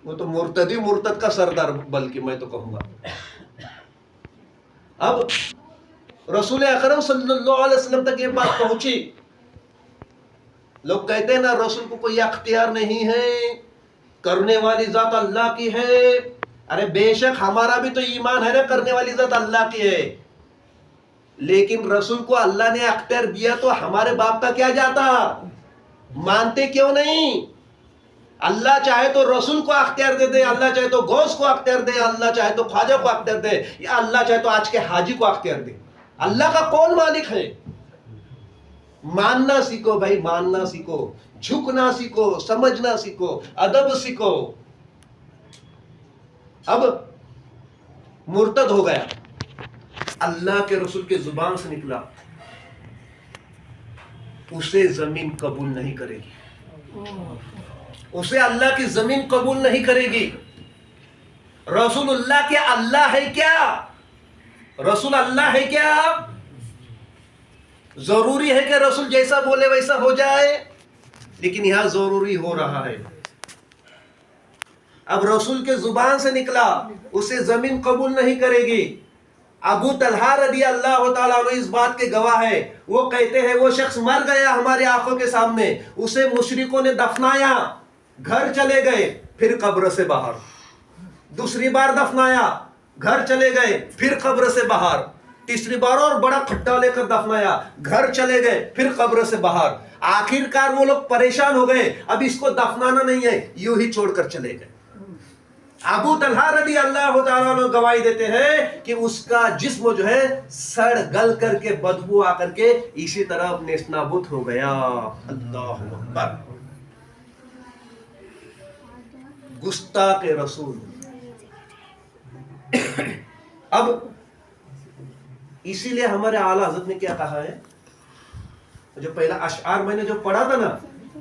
وہ تو مرتدی مرتد کا سردار بلکہ میں تو کہوں گا. اب رسول اکرم صلی اللہ علیہ وسلم تک یہ بات پہنچی. لوگ کہتے ہیں نا رسول کو کوئی اختیار نہیں ہے, کرنے والی ذات اللہ کی ہے. ارے بے شک ہمارا بھی تو ایمان ہے نا, کرنے والی ذات اللہ کی ہے, لیکن رسول کو اللہ نے اختیار دیا تو ہمارے باپ کا کیا جاتا, مانتے کیوں نہیں؟ اللہ چاہے تو رسول کو اختیار دے دے, اللہ چاہے تو غوث کو اختیار دے, اللہ چاہے تو خواجہ کو اختیار دے, یا اللہ چاہے تو آج کے حاجی کو اختیار دے. اللہ کا کون مالک ہے؟ ماننا سیکھو بھائی, ماننا سیکھو, جھکنا سیکھو, سمجھنا سیکھو, ادب سیکھو. اب مرتد ہو گیا, اللہ کے رسول کے زبان سے نکلا, اسے زمین قبول نہیں کرے گی, اسے اللہ کی زمین قبول نہیں کرے گی. رسول اللہ کے اللہ ہے کیا؟ رسول اللہ ہے کیا؟ ضروری ہے کہ رسول جیسا بولے ویسا ہو جائے؟ لیکن یہاں ضروری ہو رہا ہے. اب رسول کے زبان سے نکلا, اسے زمین قبول نہیں کرے گی. ابو طلحہ رضی اللہ تعالیٰ عنہ اس بات کے گواہ ہے. وہ کہتے ہیں وہ شخص مر گیا ہماری آنکھوں کے سامنے, اسے مشرکوں نے دفنایا, گھر چلے گئے, پھر قبر سے باہر. دوسری بار دفنایا, گھر چلے گئے, پھر قبر سے باہر. تیسری بار اور بڑا کھڈا لے کر دفنایا, گھر چلے گئے, پھر قبر سے باہر. آخر کار وہ لوگ پریشان ہو گئے, اب اس کو دفنانا نہیں ہے, یوں ہی چھوڑ کر چلے گئے. ابو طلحہ رضی اللہ تعالیٰ عنہ گواہی دیتے ہیں کہ اس کا جسم جو ہے سڑ گل کر کے بدبو آ کر کے اسی طرح نیست نابود ہو گیا. اللہ اکبر. گستاخ رسول. اب اسی لیے ہمارے اعلیٰ حضرت نے کیا کہا ہے, جو پہلا اشعار میں نے جو پڑھا تھا نا,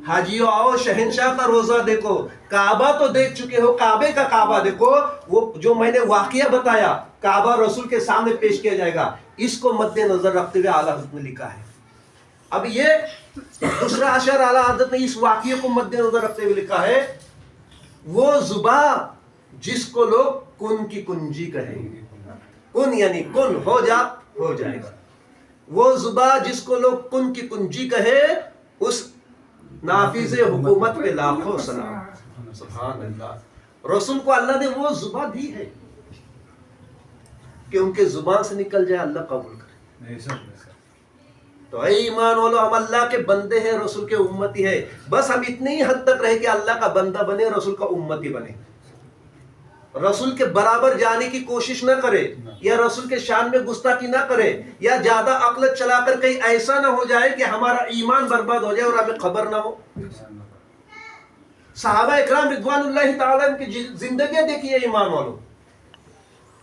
حاجیو آؤ شہنشاہ کا روزہ دیکھو, کعبہ تو دیکھ چکے ہو, کعبے کا کعبہ دیکھو. وہ جو میں نے واقعہ بتایا, کعبہ رسول کے سامنے پیش کیا جائے گا, اس کو مد نظر رکھتے ہوئے اعلیٰ حضرت نے لکھا ہے. اب یہ دوسرا اشعار اعلیٰ حضرت نے اس واقعے کو مد نظر رکھتے ہوئے لکھا ہے, وہ زباں جس کو لوگ کن کی کنجی کہیں گے, کن یعنی کن ہو جا, ہو جائے گا. وہ زباں جس کو لوگ کن کی کنجی کہے, اس نافذ حکومت پہ لاکھوں سلام. سبحان اللہ. رسول کو اللہ نے وہ زبان دی ہے کہ ان کے زبان سے نکل جائے, اللہ قبول کرے. تو اے ایمان والو, ہم اللہ کے بندے ہیں, رسول کے امتی ہے. بس ہم اتنی ہی حد تک رہے کہ اللہ کا بندہ بنے, رسول کا امتی بنے. رسول کے برابر جانے کی کوشش نہ کرے, یا رسول کے شان میں گستاخی نہ کرے, یا زیادہ عقل چلا کر کہیں ایسا نہ ہو جائے کہ ہمارا ایمان برباد ہو جائے اور ہمیں خبر نہ ہو. صحابہ اکرام رضوان اللہ تعالیٰ کی زندگیاں دیکھیے ایمان والوں.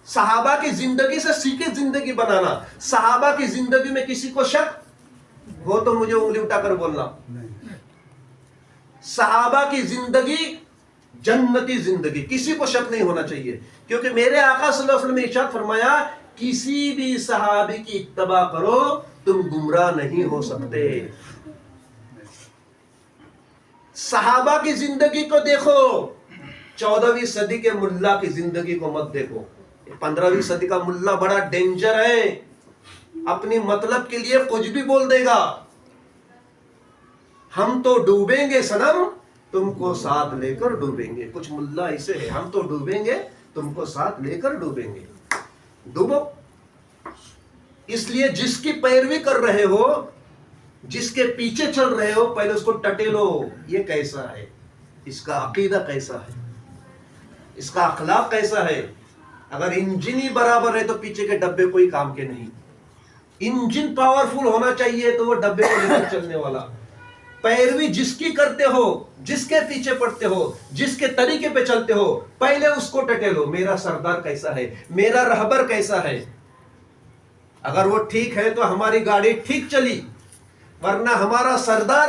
صحابہ کی زندگی سے سیکھے زندگی بنانا. صحابہ کی زندگی میں کسی کو شک ہو تو مجھے انگلی اٹھا کر بولنا. صحابہ کی زندگی جنتی زندگی, کسی کو شک نہیں ہونا چاہیے, کیونکہ میرے آقا صلی اللہ علیہ وسلم نے ارشاد فرمایا, کسی بھی صحابی کی اتباع کرو تم گمراہ نہیں ہو سکتے. صحابہ کی زندگی کو دیکھو, 14ویں صدی کے ملا کی زندگی کو مت دیکھو. 15ویں صدی کا ملا بڑا ڈینجر ہے, اپنی مطلب کے لیے کچھ بھی بول دے گا. ہم تو ڈوبیں گے صنم, تم کو ساتھ لے کر ڈوبیں گے. کچھ ملا ایسے ہے, ہم تو ڈوبیں گے, تم کو ساتھ لے کر ڈوبیں گے. ڈوبو. اس لیے جس کی پیروی کر رہے ہو, جس کے پیچھے چل رہے ہو, پہلے اس کو ٹٹیلو. یہ کیسا ہے, اس کا عقیدہ کیسا ہے, اس کا اخلاق کیسا ہے. اگر انجن ہی برابر ہے تو پیچھے کے ڈبے کوئی کام کے نہیں. انجن پاورفل ہونا چاہیے تو وہ ڈبے کو لے کر چلنے والا. پیروی جس کی کرتے ہو, جس کے پیچھے پڑتے ہو, جس کے طریقے پہ چلتے ہو, پہلے اس کو ٹٹیلو. میرا سردار کیسا ہے, میرا رہبر کیسا ہے. اگر وہ ٹھیک ہے تو ہماری گاڑی ٹھیک چلی, ورنہ ہمارا سردار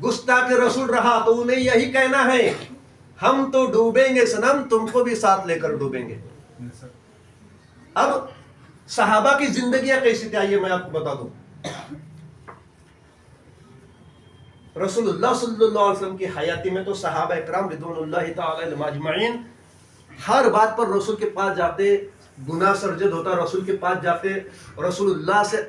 گستاخ رسول رہا تو انہیں یہی کہنا ہے, ہم تو ڈوبیں گے صنم, تم کو بھی ساتھ لے کر ڈوبیں گے. اب صحابہ کی زندگیاں کیسی تھی, آئیے میں آپ کو بتا دوں. رسول اللہ صلی اللہ علیہ وسلم کی حیاتی میں تو صحابہ اکرام رضوان اللہ تعالی علیہم اجمعین ہر بات پر رسول کے پاس جاتے، گناہ سرزد ہوتا رسول کے پاس جاتے، رسول اللہ سے